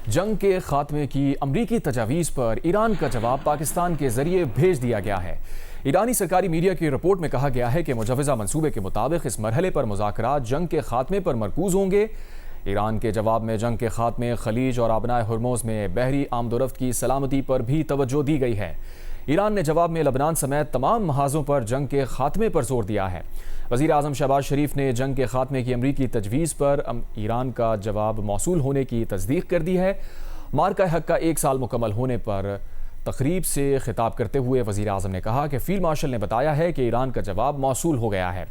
جنگ کے خاتمے کی امریکی تجاویز پر ایران کا جواب پاکستان کے ذریعے بھیج دیا گیا ہے۔ ایرانی سرکاری میڈیا کی رپورٹ میں کہا گیا ہے کہ مجوزہ منصوبے کے مطابق اس مرحلے پر مذاکرات جنگ کے خاتمے پر مرکوز ہوں گے۔ ایران کے جواب میں جنگ کے خاتمے، خلیج اور آبنائے ہرموز میں بحری آمد و رفت کی سلامتی پر بھی توجہ دی گئی ہے۔ ایران نے جواب میں لبنان سمیت تمام محاذوں پر جنگ کے خاتمے پر زور دیا ہے۔ وزیر اعظم شہباز شریف نے جنگ کے خاتمے کی امریکی تجویز پر ایران کا جواب موصول ہونے کی تصدیق کر دی ہے۔ مارکہ حق کا 1 سال مکمل ہونے پر تقریب سے خطاب کرتے ہوئے وزیر اعظم نے کہا کہ فیلڈ مارشل نے بتایا ہے کہ ایران کا جواب موصول ہو گیا ہے۔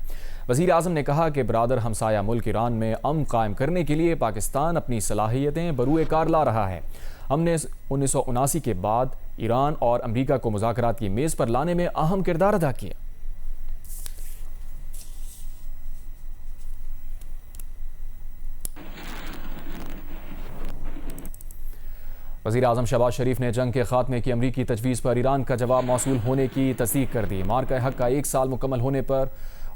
وزیر اعظم نے کہا کہ برادر ہمسایہ ملک ایران میں امن قائم کرنے کے لیے پاکستان اپنی صلاحیتیں بروئے کار لا رہا ہے۔ ہم نے 1979 کے بعد ایران اور امریکہ کو مذاکرات کی میز پر لانے میں اہم کردار ادا کیا۔ وزیر اعظم شہباز شریف نے جنگ کے خاتمے کی امریکی تجویز پر ایران کا جواب موصول ہونے کی تصدیق کر دی۔ مارکہ حق کا 1 سال مکمل ہونے پر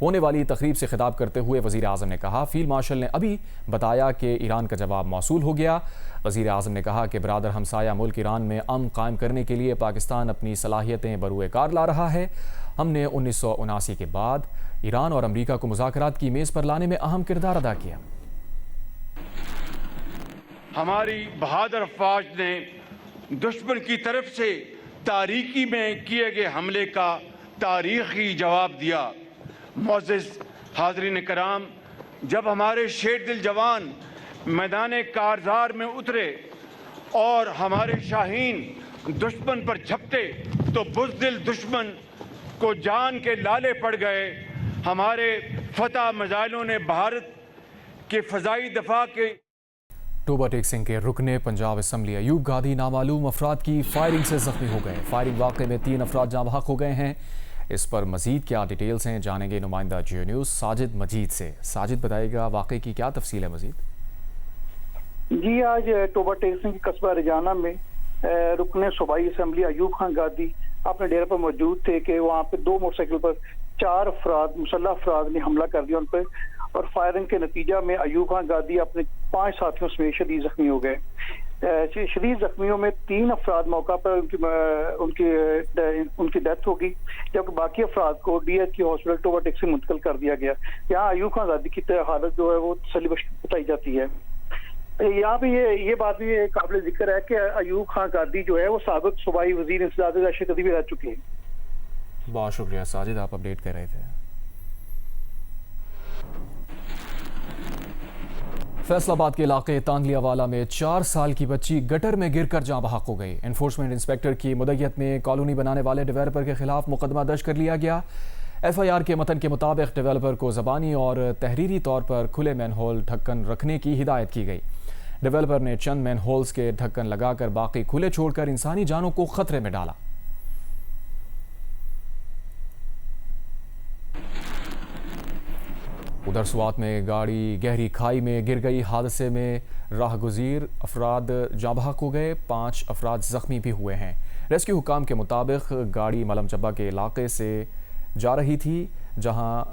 ہونے والی تقریب سے خطاب کرتے ہوئے وزیر اعظم نے کہا فیلڈ مارشل نے ابھی بتایا کہ ایران کا جواب موصول ہو گیا۔ وزیر اعظم نے کہا کہ برادر ہمسایہ ملک ایران میں امن قائم کرنے کے لیے پاکستان اپنی صلاحیتیں بروئے کار لا رہا ہے۔ ہم نے 1979 کے بعد ایران اور امریکہ کو مذاکرات کی میز پر لانے میں اہم کردار ادا کیا۔ ہماری بہادر افواج نے دشمن کی طرف سے تاریکی میں کیے گئے حملے کا تاریخی جواب دیا۔ معزز حاضرین کرام، جب ہمارے شیر دل جوان میدان کارزار میں اترے اور ہمارے شاہین دشمن پر جھپٹے تو بزدل دشمن کو جان کے لالے پڑ گئے۔ ہمارے فتح میزائلوں نے بھارت کے فضائی دفاع کے ٹوبہ ٹیک سنگھ کے رکن پنجاب اسمبلی ایوب گادی نامعلوم افراد کی فائرنگ سے زخمی ہو گئے۔ فائرنگ واقعے میں 3 افراد جاں بحق ہو گئے ہیں۔ اس پر مزید کیا ڈیٹیلز ہیں جانیں گے نمائندہ جیو نیوز ساجد مجید سے۔ ساجد بتائے گا واقعے کی کیا تفصیل ہے مزید؟ جی، آج ٹوبہ ٹیک سنگھ کے قصبہ رجانہ میں رکن صوبائی اسمبلی ایوب خان گادی اپنے ڈیرے پر موجود تھے کہ وہاں پہ 2 موٹر سائیکل پر 4 افراد مسلح افراد نے حملہ کر دیا ان پر، اور فائرنگ کے نتیجہ میں ایوب خان گادی اپنے 5 ساتھیوں سمیت شدید زخمی ہو گئے۔ شدید زخمیوں میں 3 افراد موقع پر ان کی ڈیتھ ہو گئی، جبکہ باقی افراد کو ڈی ایچ کی ہاسپٹل ٹوبہ ٹیک سے منتقل کر دیا گیا۔ یہاں ایوب خان گادی کی حالت جو ہے وہ تسلی بخش بتائی جاتی ہے۔ یہاں پہ یہ بات بھی قابل ذکر ہے کہ ایوب خان گادی جو ہے وہ سابق صوبائی وزیر انسداد دہشت گردی بھی رہ چکے ہیں۔ بہت شکریہ ساجد، آپ اپڈیٹ کر رہے تھے۔ فیصل آباد کے علاقے تانگلیا والا میں 4 سال کی بچی گٹر میں گر کر جاں بحق ہو گئی۔ انفورسمنٹ انسپیکٹر کی مدعیت میں کالونی بنانے والے ڈیولپر کے خلاف مقدمہ درج کر لیا گیا۔ ایف آئی آر کے متن کے مطابق ڈیولپر کو زبانی اور تحریری طور پر کھلے مین ہول ڈھکن رکھنے کی ہدایت کی گئی۔ ڈیولپر نے چند مین ہولز کے ڈھکن لگا کر باقی کھلے چھوڑ کر انسانی جانوں کو خطرے میں ڈالا۔ ادھر سوات میں گاڑی گہری کھائی میں گر گئی۔ حادثے میں راہگزیر افراد جاں بحق ہو گئے، 5 افراد زخمی بھی ہوئے ہیں۔ ریسکیو حکام کے مطابق گاڑی ملم چبا کے علاقے سے جا رہی تھی، جہاں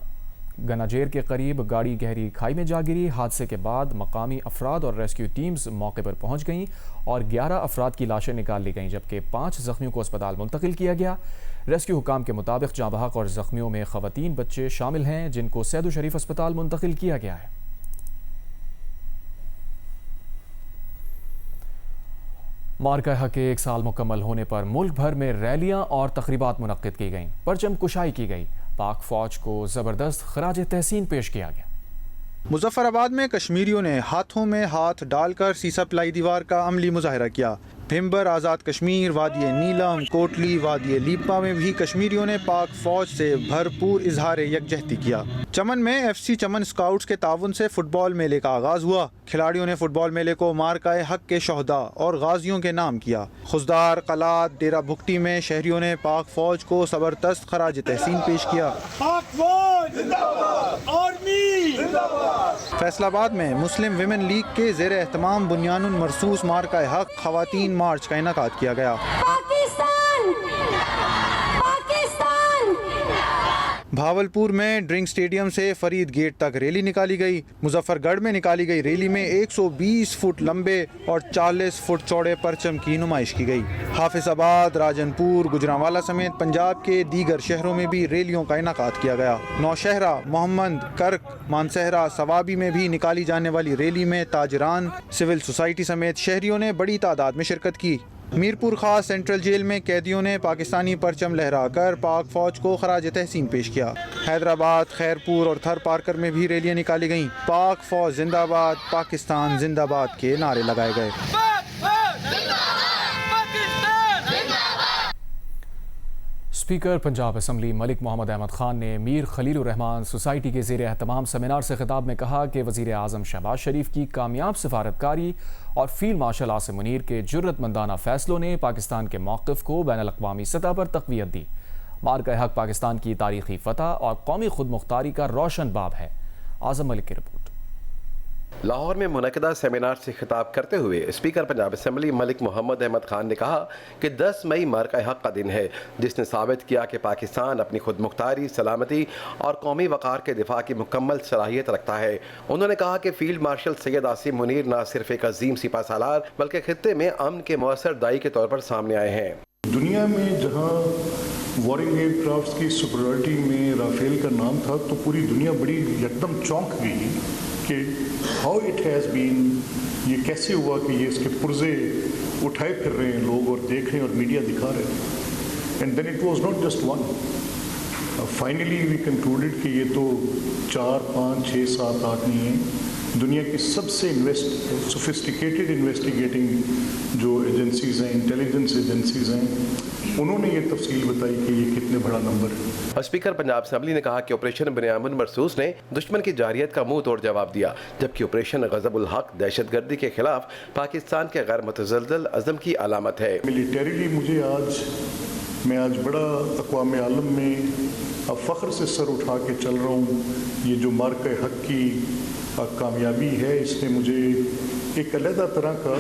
گناجیر کے قریب گاڑی گہری کھائی میں جا گری۔ حادثے کے بعد مقامی افراد اور ریسکیو ٹیمز موقع پر پہنچ گئیں اور 11 افراد کی لاشیں نکال لی گئیں، جبکہ 5 زخمیوں کو اسپتال منتقل کیا گیا۔ ریسکیو حکام کے مطابق جاں بحق اور زخمیوں میں خواتین بچے شامل ہیں، جن کو سید الشریف اسپتال منتقل کیا گیا ہے۔ مارکہ حق کے 1 سال مکمل ہونے پر ملک بھر میں ریلیاں اور تقریبات منعقد کی گئیں، پرچم کشائی کی گئی، پاک فوج کو زبردست خراج تحسین پیش کیا گیا۔ مظفر آباد میں کشمیریوں نے ہاتھوں میں ہاتھ ڈال کر سیسا پلائی دیوار کا عملی مظاہرہ کیا۔ بھمبر، آزاد کشمیر، وادی نیلم، کوٹلی، وادی لیپا میں بھی کشمیریوں نے پاک فوج سے بھرپور اظہار یکجہتی کیا۔ چمن میں ایف سی چمن اسکاؤٹس کے تعاون سے فٹ بال میلے کا آغاز ہوا۔ کھلاڑیوں نے فٹ بال میلے کو مارکہ حق کے شہداء اور غازیوں کے نام کیا۔ خزدار، قلات، ڈیرہ بھگٹی میں شہریوں نے پاک فوج کو زبردست خراج تحسین پیش کیا۔ پاک فوج زندہ باد، آرمی زندہ باد۔ فیصل آباد میں مسلم ویمن لیگ کے زیر اہتمام بنیان مرصوص مارکہ حق خواتین مارچ کا انعقاد کیا گیا۔ بھاولپور میں ڈرنک سٹیڈیم سے فرید گیٹ تک ریلی نکالی گئی۔ مظفر گڑھ میں نکالی گئی ریلی میں 120 فٹ لمبے اور 40 فٹ چوڑے پرچم کی نمائش کی گئی۔ حافظ آباد، راجن پور، گجرانوالہ سمیت پنجاب کے دیگر شہروں میں بھی ریلیوں کا انعقاد کیا گیا۔ نوشہرہ، محمد، کرک، مانسہرہ، سوابی میں بھی نکالی جانے والی ریلی میں تاجران، سول سوسائٹی سمیت شہریوں نے بڑی تعداد میں شرکت کی۔ میرپور خاص سینٹرل جیل میں قیدیوں نے پاکستانی پرچم لہرا کر پاک فوج کو خراج تحسین پیش کیا۔ حیدرآباد، خیرپور اور تھر پارکر میں بھی ریلیاں نکالی گئیں۔ پاک فوج زندہ باد، پاکستان زندہ باد کے نعرے لگائے گئے۔ اسپیکر پنجاب اسمبلی ملک محمد احمد خان نے میر خلیل الرحمان سوسائٹی کے زیر اہتمام سیمینار سے خطاب میں کہا کہ وزیر اعظم شہباز شریف کی کامیاب سفارتکاری اور فیلڈ مارشل عاصم منیر کے جرأت مندانہ فیصلوں نے پاکستان کے موقف کو بین الاقوامی سطح پر تقویت دی۔ مارکہ حق پاکستان کی تاریخی فتح اور قومی خود مختاری کا روشن باب ہے۔ اعظم ملک کی رپورٹ۔ لاہور میں منعقدہ سیمینار سے خطاب کرتے ہوئے اسپیکر پنجاب اسمبلی ملک محمد احمد خان نے کہا کہ 10 مئی مارکہ حق کا دن ہے، جس نے ثابت کیا کہ پاکستان اپنی خود مختاری، سلامتی اور قومی وقار کے دفاع کی مکمل صلاحیت رکھتا ہے۔ انہوں نے کہا کہ فیلڈ مارشل سید عاصم منیر نہ صرف ایک عظیم سپہ سالار بلکہ خطے میں امن کے مؤثر داعی کے طور پر سامنے آئے ہیں۔ دنیا میں جہاں وارنگ ایئر کرافٹس کی سپریورٹی میں رافیل کا نام تھا تو پوری دنیا بڑی یکدم چونک گئی کہ ہاؤ اٹ ہیز بین، یہ کیسے ہوا کہ یہ اس کے پرزے اٹھائے پھر رہے ہیں لوگ اور دیکھ رہے ہیں اور میڈیا دکھا رہے ہیں۔ And then it was not just one, finally we concluded کہ یہ تو 4، 5، 6، 7 آدمی ہیں۔ دنیا کی سب سے سوفسٹیکیٹڈ انویسٹیگیٹنگ جو ایجنسیز ہیں، انٹیلیجنس ایجنسیز ہیں، انہوں نے یہ تفصیل بتائی کہ یہ کتنے بڑا نمبر ہے۔ اسپیکر پنجاب اسمبلی نے کہا کہ آپریشن بنیامین مرصوص نے دشمن کی جارحیت کا منہ توڑ جواب دیا، جبکہ آپریشن غضب الحق دہشت گردی کے خلاف پاکستان کے غیر متزلزل عزم کی علامت ہے۔ ملیٹریلی میں آج بڑا اقوام عالم میں فخر سے سر اٹھا کے چل رہا ہوں۔ یہ جو مارکہ حق کی کامیابی ہے، اس نے مجھے ایک علیحدہ طرح کا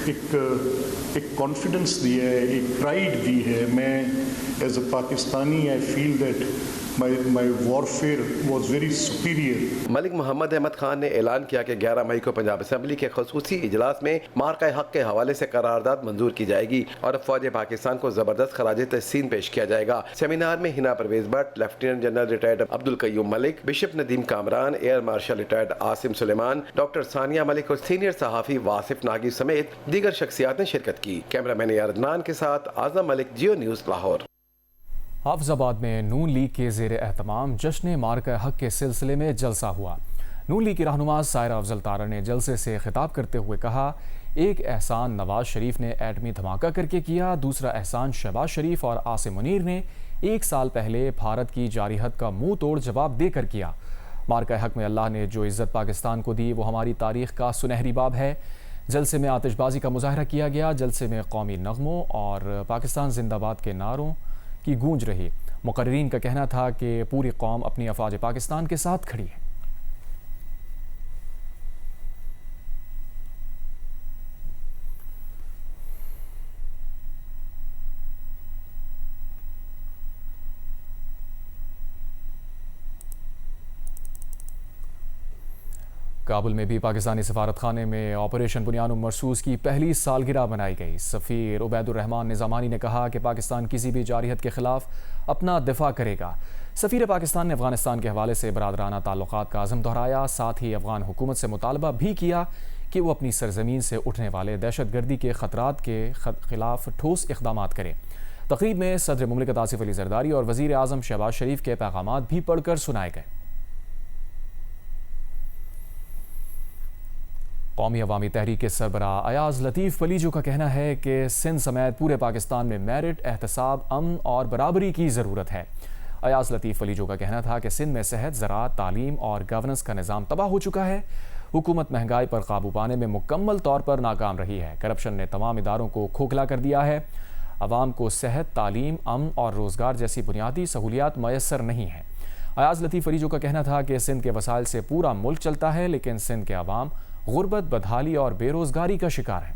ایک کانفیڈنس دیا ہے، ایک پرائیڈ دی ہے۔ میں as a Pakistani I feel that my warfare was very superior۔ Malik Muhammad Ahmad Khan نے اعلان کیا کہ 11 مئی کو پنجاب اسمبلی کے خصوصی اجلاس میں مارکہ حق کے حوالے سے قرارداد منظور کی جائے گی اور فوج پاکستان کو زبردست خراج تحسین پیش کیا جائے گا۔ سیمینار میں Hina Parvez Butt, lieutenant general retired Abdul Qayyum Malik, bishop Nadeem Kamran, air marshal retired Asim Suleman, doctor Sania Malik اور سینئر صحافی واصف ناگی سمیت دیگر شخصیات نے شرکت کی۔ کیمرہ مین عدنان کے ساتھ اعظم ملک، جیو نیوز، لاہور۔ حافظ آباد میں نون لیگ کے زیر اہتمام جشن مارکہ حق کے سلسلے میں جلسہ ہوا۔ نون لیگ کی رہنما سائرہ افضل تارڑ نے جلسے سے خطاب کرتے ہوئے کہا، ایک احسان نواز شریف نے ایٹمی دھماکہ کر کے کیا، دوسرا احسان شہباز شریف اور عاصم منیر نے 1 سال پہلے بھارت کی جارحیت کا منہ توڑ جواب دے کر کیا۔ مارکہ حق میں اللہ نے جو عزت پاکستان کو دی وہ ہماری تاریخ کا سنہری باب ہے۔ جلسے میں آتش بازی کا مظاہرہ کیا گیا۔ جلسے میں قومی نغموں اور پاکستان زندہ باد کے نعروں کی گونج رہی۔ مقررین کا کہنا تھا کہ پوری قوم اپنی افواج پاکستان کے ساتھ کھڑی ہے۔ کابل میں بھی پاکستانی سفارت خانے میں آپریشن بنیامین مرصوص کی پہلی سالگرہ منائی گئی۔ سفیر عبید الرحمان نظامانی نے کہا کہ پاکستان کسی بھی جارحیت کے خلاف اپنا دفاع کرے گا۔ سفیر پاکستان نے افغانستان کے حوالے سے برادرانہ تعلقات کا عزم دہرایا، ساتھ ہی افغان حکومت سے مطالبہ بھی کیا کہ وہ اپنی سرزمین سے اٹھنے والے دہشت گردی کے خطرات کے خلاف ٹھوس اقدامات کرے۔ تقریب میں صدر مملکت آصف علی زرداری اور وزیر اعظم شہباز شریف کے پیغامات بھی پڑھ کر سنائے گئے۔ قومی عوامی تحریک کے سربراہ ایاز لطیف پلیجو کا کہنا ہے کہ سندھ سمیت پورے پاکستان میں میرٹ، احتساب، امن اور برابری کی ضرورت ہے۔ ایاز لطیف پلیجو کا کہنا تھا کہ سندھ میں صحت، زراعت، تعلیم اور گورننس کا نظام تباہ ہو چکا ہے۔ حکومت مہنگائی پر قابو پانے میں مکمل طور پر ناکام رہی ہے۔ کرپشن نے تمام اداروں کو کھوکھلا کر دیا ہے۔ عوام کو صحت، تعلیم، امن اور روزگار جیسی بنیادی سہولیات میسر نہیں ہیں۔ ایاز لطیف پلیجو کا کہنا تھا کہ سندھ کے وسائل سے پورا ملک چلتا ہے، لیکن سندھ کے عوام غربت، بدحالی اور بے روزگاری کا شکار ہیں۔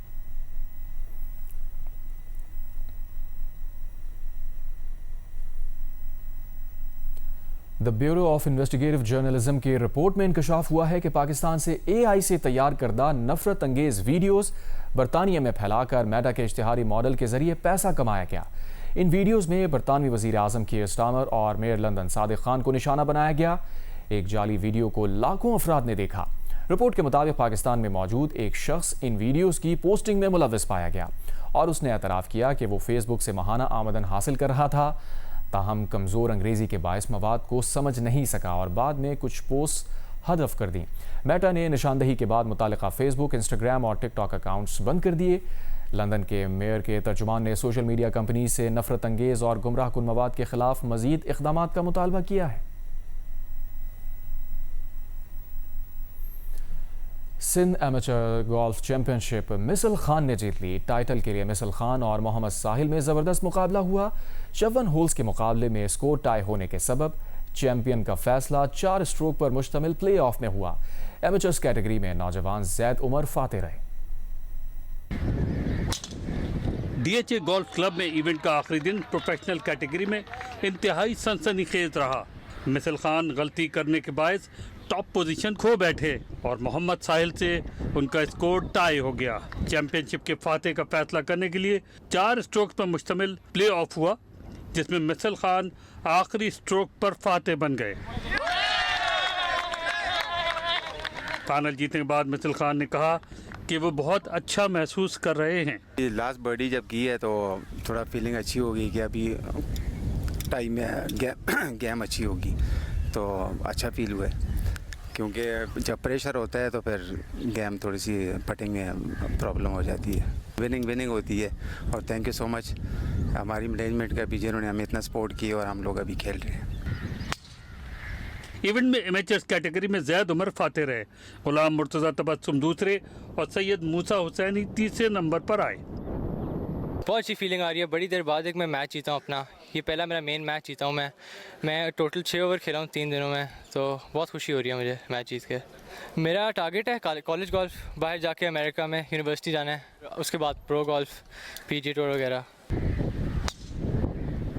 The bureau of investigative journalism की रिपोर्ट में इंकशाफ हुआ है कि पाकिस्तान से AI से तैयार करदा नफरत अंगेज वीडियोस बरतानिया में फैलाकर मेटा के इश्तिहारी मॉडल के जरिए पैसा कमाया गया। इन वीडियोस में बरतानवी वजीर आजम कीर स्टारमर और मेयर लंदन सादिक खान को निशाना बनाया गया। एक जाली वीडियो को लाखों अफराद ने देखा। रिपोर्ट के मुताबिक पाकिस्तान में मौजूद एक शख्स इन वीडियोस की पोस्टिंग में मुलव्वस पाया गया और उसने एतराफ़ किया कि वो फेसबुक से माहाना आमदन हासिल कर रहा था, ताहम कमज़ोर अंग्रेज़ी के बायस मवाद को समझ नहीं सका और बाद में कुछ पोस्ट हदफ कर दी। मेटा ने निशानदही के बाद मुतालिका फेसबुक, इंस्टाग्राम और टिकटॉक अकाउंट्स बंद कर दिए। लंदन के मेयर के तर्जुमान ने सोशल मीडिया कंपनी से नफरत अंगेज़ और गुमराह कुन मवाद के खिलाफ मज़ीद इक़दामात का मुतालबा किया है। सिंध एमेचर गोल्फ चैंपियनशिप मिसल खान ने जीत ली। टाइटल के लिए मिसल खान और मोहम्मद साहिल में ज़बरदस्त मुकाबला हुआ। 54 होल्स के मुकाबले में स्कोर टाई होने के सबब चैंपियन का फैसला 4 स्ट्रोक पर मुश्तमिल प्ले ऑफ में हुआ। एमेचर्स कैटेगरी में नौजवान जैद उमर फाते रहे। DHA गोल्फ क्लब में इवेंट का आखिरी दिन प्रोफेशनल कैटेगरी में इंतहाई सनसनीखेज रहा। मिसल खान गलती करने के बायस टॉप पोजीशन खो बैठे और मोहम्मद साहिल से उनका स्कोर टाई हो गया। चैंपियनशिप के फाते का फैसला करने के लिए 4 स्ट्रोक्स पर मुश्तमिल प्ले ऑफ हुआ, जिसमें मिसल खान आखिरी स्ट्रोक पर फाते बन गए। फाइनल जीतने के बाद मिसल खान ने कहा कि वो बहुत अच्छा महसूस कर रहे हैं। लास्ट बर्डी जब की है तो थोड़ा फीलिंग अच्छी होगी कि अभी टाइम में गेम अच्छी होगी, तो अच्छा फील हुआ है, क्योंकि जब प्रेशर होता है तो फिर गेम थोड़ी सी पटिंग में प्रॉब्लम हो जाती है। विनिंग होती है और थैंक यू सो मच हमारी मैनेजमेंट का भी, जिन्होंने हमें इतना सपोर्ट किया और हम लोग अभी खेल रहे हैं। इवेंट में एमेचर्स कैटेगरी में जैद उमर फाते रहे। गुलाम मुर्तज़ा तबस्सुम दूसरे और सैयद मूसा हुसैनी तीसरे नंबर पर आए। बहुत अच्छी फीलिंग आ रही है। बड़ी देर बाद एक मैं मैच जीता हूँ अपना, ये पहला मेरा मेन मैच जीता हूँ मैं टोटल 6 ओवर खेला हूँ 3 दिनों में, तो बहुत खुशी हो रही है मुझे मैच जीत के। मेरा टारगेट है कॉलेज गोल्फ, बाहर जाके अमेरिका में यूनिवर्सिटी जाना है, उसके बाद प्रो गोल्फ, PGA टूर वगैरह।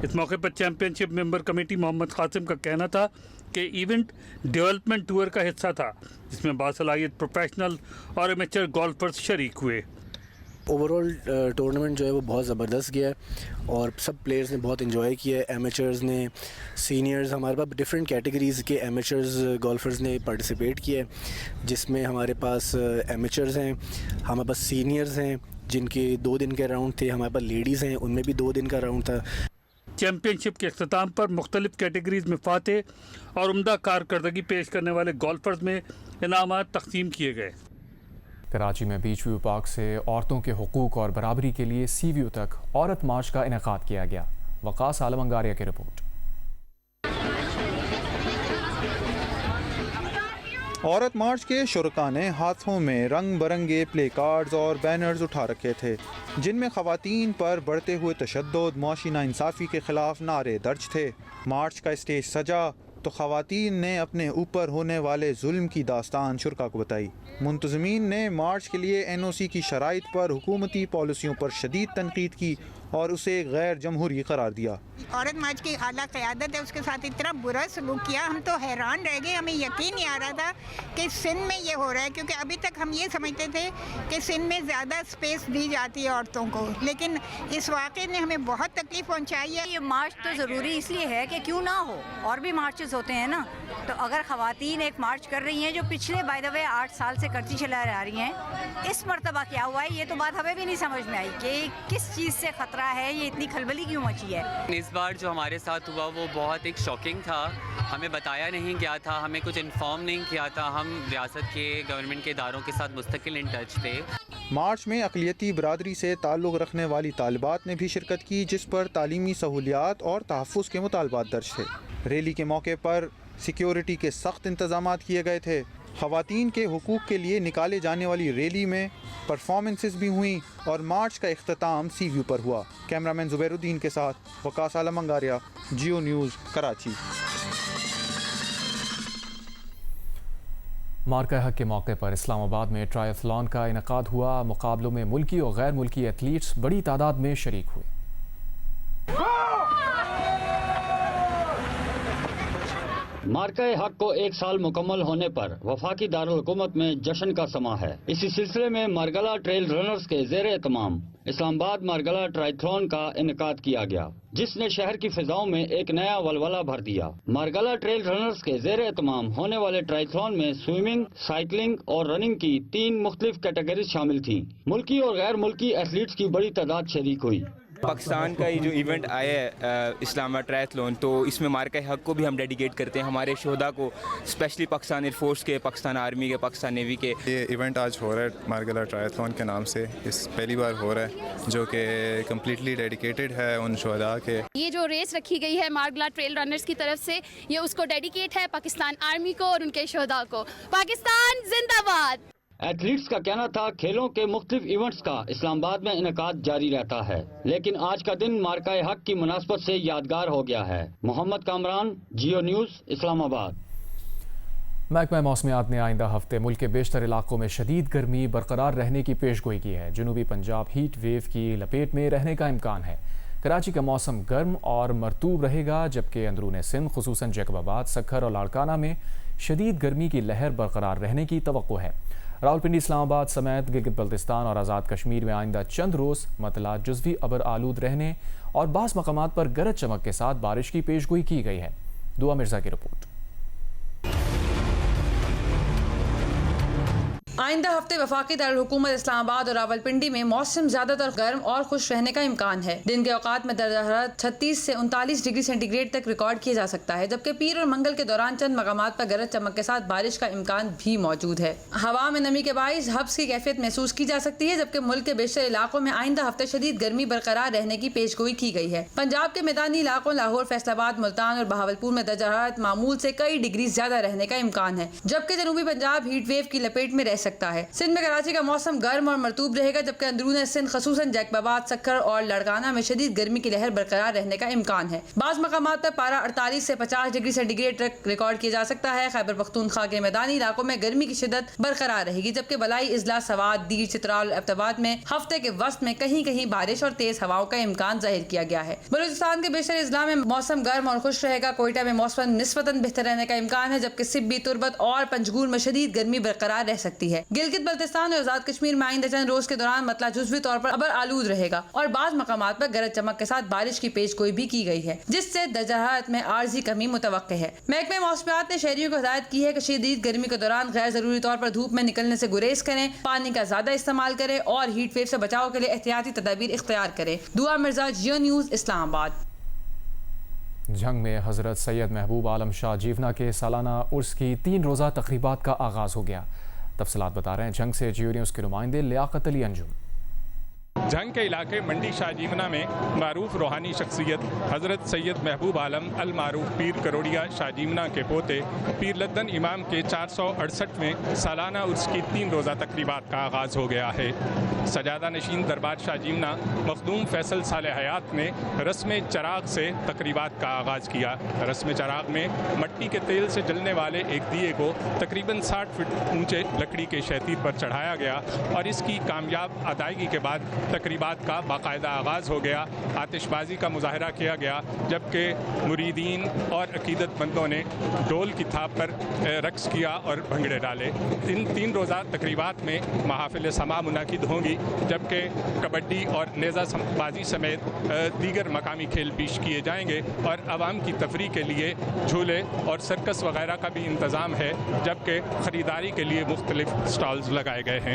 इस मौके पर championship member committee Mohammad Qasim का कहना था कि इवेंट डेवलपमेंट टूर का हिस्सा था, जिसमें बासलाहियत प्रोफेशनल और एमेचर गोल्फर्स शरीक हुए। ओवरऑल टूर्नामेंट जो है वो बहुत ज़बरदस्त गया है और सब प्लेयर्स ने बहुत इन्जॉय किया है। एमेचर्स ने, सीनियर्स, हमारे पास डिफरेंट कैटेगरीज़ के एमेचर्स गोल्फर्स ने पार्टिसिपेट किया है, जिसमें हमारे पास एमेचर्स हैं, हमारे पास सीनियर्स हैं जिनके 2 दिन के राउंड थे, हमारे पास लेडीज़ हैं उनमें भी 2 दिन का राउंड था। चैंपियनशिप के अख्ताम पर मुख्तलिफ कैटेगरीज में फाते और उम्दा कारकर्दगी पेश करने वाले गोल्फर्स में इनामात तकसीम किए गए। कराची में बीच व्यू पार्क से औरतों के हुकूक और बराबरी के लिए सी व्यू तक औरत मार्च का इनेकाद किया गया। वकास आलम अंगारिया की रिपोर्ट। औरत मार्च के शुरका ने हाथों में रंग बरंगे प्ले कार्ड्स और बैनर्स उठा रखे थे, जिनमें खवातीन पर बढ़ते हुए तशद्दुद, मुआशी नाइंसाफ़ी के खिलाफ नारे दर्ज थे। मार्च का स्टेज सजा तो खवातीन ने अपने ऊपर होने वाले जुल्म की दास्तान शुरका को बताई। मुंतज़मीन ने मार्च के लिए NOC की शराइत पर हुकूमती पॉलिसियों पर शदीद तनकीद की और उसे गैर जमहूरी करार दिया। औरत मार्च की आला क़यादत है, उसके साथ इतना बुरा सलूक किया, हम तो हैरान रह गए। हमें यकीन नहीं आ रहा था कि सिंध में ये हो रहा है, क्योंकि अभी तक हम ये समझते थे कि सिंध में ज़्यादा स्पेस दी जाती है औरतों को, लेकिन इस वाक़े ने हमें बहुत तकलीफ़ पहुँचाई है। ये मार्च तो ज़रूरी इसलिए है कि क्यों ना हो, और भी मार्चेस होते हैं ना, तो अगर ख़वातीन एक मार्च कर रही हैं जो पिछले बाय द वे 8 साल से करती चला आ रही हैं, इस मरतबा क्या हुआ है ये तो बात हमें भी नहीं समझ में आई कि किस चीज़ से ख़तरा है, ये इतनी खलबली क्यों मची है। इस बार जो हमारे साथ हुआ वो बहुत एक शॉकिंग था, हमें बताया नहीं गया था, हमें कुछ इन्फॉर्म नहीं किया था। हम रियासत के गवर्नमेंट के इदारों के साथ मुस्तकिल इन टच थे। मार्च में अक़लियती बरादरी से ताल्लुक़ रखने वाली तालिबात ने भी शिरकत की, जिस पर तालीमी सहूलियात और तहफ़्फ़ुज़ के मुतालबात दर्ज थे। रैली के मौके पर सिक्योरिटी के सख्त इंतज़ामात किए गए थे। ख़वातीन के हुकूक के लिए निकाले जाने वाली रैली में परफॉर्मेंसेस भी हुई और मार्च का इख्तिताम सी व्यू पर हुआ। कैमरामैन ज़ुबैरुद्दीन के साथ वकास आलम अंगारिया, जियो न्यूज़, कराची। मार्का हक के मौके पर इस्लामाबाद में ट्रायथलॉन का इनेकाद हुआ। मुकाबलों में मुल्की और गैर मुल्की एथलीट्स बड़ी तादाद में शरीक हुए। मार्का हक को 1 साल मुकम्मल होने पर वफाकी दारुल-हुकूमत में जश्न का समा है। इसी सिलसिले में मारगला ट्रेल रनर्स के ज़ेर एहतमाम इस्लामाबाद मारगला ट्राइथलॉन का इनेकाद किया गया, जिसने शहर की फिजाओं में एक नया वलवला भर दिया। मारगला ट्रेल रनर्स के ज़ेर एहतमाम होने वाले ट्राइथलॉन में स्विमिंग, साइकिलिंग और रनिंग की 3 मुख्तलिफ कैटेगरीज शामिल थी। मुल्की और गैर मुल्की एथलीट्स की बड़ी तादाद शरीक हुई। पाकिस्तान का ये जो इवेंट आया है इस्लामाबाद ट्रायथलॉन, तो इसमें मार्का हक को भी हम डेडिकेट करते हैं, हमारे शोहदा को, स्पेशली पाकिस्तान एयरफोर्स के, पाकिस्तान आर्मी के, पाकिस्तान नेवी के। ये इवेंट आज हो रहा है मारगला ट्रायथलॉन के नाम से, इस पहली बार हो रहा है, जो कि कम्प्लीटली डेडिकेटेड है उन शोहदा के। ये जो रेस रखी गई है मारगला ट्रेल रनर्स की तरफ से, ये उसको डेडिकेट है पाकिस्तान आर्मी को और उनके शोहदा को। पाकिस्तान जिंदाबाद। एथलीट्स का कहना था खेलों के मुख्तलिफ इवेंट्स का इस्लामाबाद में इनेकाद जारी रहता है, लेकिन आज का दिन मार्का हक की मुनासबत से यादगार हो गया है। मोहम्मद कामरान, जियो न्यूज़, इस्लामाबाद। महकमा मौसमियात ने आइंदा हफ्ते मुल्क के बेशतर इलाकों में शदीद गर्मी बरकरार रहने की पेशगोई की है। जनूबी पंजाब हीट वेव की लपेट में रहने का इम्कान है। कराची का मौसम गर्म और मरतूब रहेगा, जबकि अंदरून सिंध खुसूसन जैकबाबाद, सक्खर और लाड़काना में शदीद गर्मी की लहर बरकरार रहने की तवक्को है। रावलपिंडी, इस्लामाबाद समेत गिलगित बल्तिस्तान और आज़ाद कश्मीर में आइंदा चंद रोज़ मतला जुज़वी अबर आलूद रहने और बाज़ मकामात पर गरज चमक के साथ बारिश की पेशगोई की गई है। दुआ मिर्ज़ा की रिपोर्ट। आइंदा हफ्ते वफाकी दारुल-हुकूमत इस्लामाबाद और रावलपिंडी में मौसम ज्यादातर गर्म और खुश रहने का इम्कान है। दिन के औकात में दर्जा हरारत 36 से 39 डिग्री सेंटीग्रेड तक रिकॉर्ड किया जा सकता है, जबकि पीर और मंगल के दौरान चंद मकामात पर गरज चमक के साथ बारिश का इम्कान भी मौजूद है। हवा में नमी के बाइस हब्स की कैफियत महसूस की जा सकती है, जबकि मुल्क के बेशतर इलाकों में आइंदा हफ्ते शदीद गर्मी बरकरार रहने की पेशगोई की गई है। पंजाब के मैदानी इलाकों लाहौर, फैसलाबाद, मुल्तान और बहावलपुर में दर्जा हरारत मामूल से कई डिग्री ज्यादा रहने का इम्कान है, जबकि जनूबी पंजाब हीट वेव की लपेट में रह सकता है। सिंध में कराची का मौसम गर्म और मरतूब रहेगा, जबकि अंदरून सिंध खसूसन जैकबाबाद, सक्खर और लड़काना में शदीद गर्मी की लहर बरकरार रहने का इम्कान है। बाज़ मकामात पर पारा 48 से 50 डिग्री सेंटीग्रेड तक रिकॉर्ड किया जा सकता है। खैबर पख्तूनख्वा के मैदानी इलाकों में गर्मी की शिद्दत बरकरार रहेगी, जबकि बलाई, इजला, सवात, दीर, चित्राल, अब्ताबाद में हफ्ते के वस्त में कहीं कहीं बारिश और तेज हवाओं का इम्कान जाहिर किया गया है। बलूचिस्तान के बेशतर इजला में मौसम गर्म और खुश रहेगा। कोयटा में मौसम निस्बतन बेहतर रहने का इम्कान है, जबकि सिब्बी, तुर्बत और पंजगूर में शदीद गर्मी बरकरार रह सकती है। गिलगित बल्तिस्तान और आज़ाद कश्मीर में आइंदा चंद रोज के दौरान मतला जुज़वी तौर पर अबर आलूद रहेगा और बाज़ मकामात पर गरज चमक के साथ बारिश की पेशगोई भी की गई है, जिससे दर्जा हरारत में आर्जी कमी मुतवक्के है। महकमे मौसमियात ने शहरियों को हिदायत की है कि शदीद गर्मी के दौरान गैर जरूरी तौर पर धूप में निकलने से गुरेज करें, पानी का ज्यादा इस्तेमाल करें और हीट वेव से बचाव के लिए एहतियाती तदाबीर इख्तियार करें। दुआ मिर्जा, जियो न्यूज़, इस्लामाबाद। जंग में हज़रत सैयद महबूब आलम शाह जीवना के सालाना उर्स की 3 रोज़ा तकरीबात का आगाज़ हो गया। तफसीलात बता रहे हैं जंग से जियो न्यूज़ के नुमाइंदे लियाकत अली अंजुम। जंग के इलाके मंडी शाहजीवना में मारूफ रूहानी शख्सियत हज़रत सैयद महबूब आलम अल मारूफ पीर करोड़िया शाहजीवना के पोते पीर लद्दन इमाम के 468वें सालाना उर्स की 3 रोज़ा तकरीबात का आगाज़ हो गया है। सजादा नशीन दरबार शाहजीवना मखदूम फैसल साले हयात ने रस्म चराग से तकरीबात का आगाज़ किया। रस्म चराग में मट्टी के तेल से जलने वाले एक दिए को तकरीबन 60 फीट ऊंचे लकड़ी के शतीर पर चढ़ाया गया और इसकी कामयाब अदायगी के बाद तकरीबात का बाकायदा आगाज़ हो गया। आतिशबाजी का मुजाहरा किया गया, जबकि मुरीदीन और अकीदतमंदों ने ढोल की थाप पर रक्स किया और भंगड़े डाले। इन 3 रोज़ा तकरीबात में महाफिल समा मुनाकिद होंगी, जबकि कबड्डी और नेज़ा बाजी समेत दीगर मकामी खेल पेश किए जाएंगे और आवाम की तफरीह के लिए झूले और सर्कस वगैरह का भी इंतज़ाम है, जबकि ख़रीदारी के लिए मुख्तलिफ स्टॉल्स लगाए गए हैं।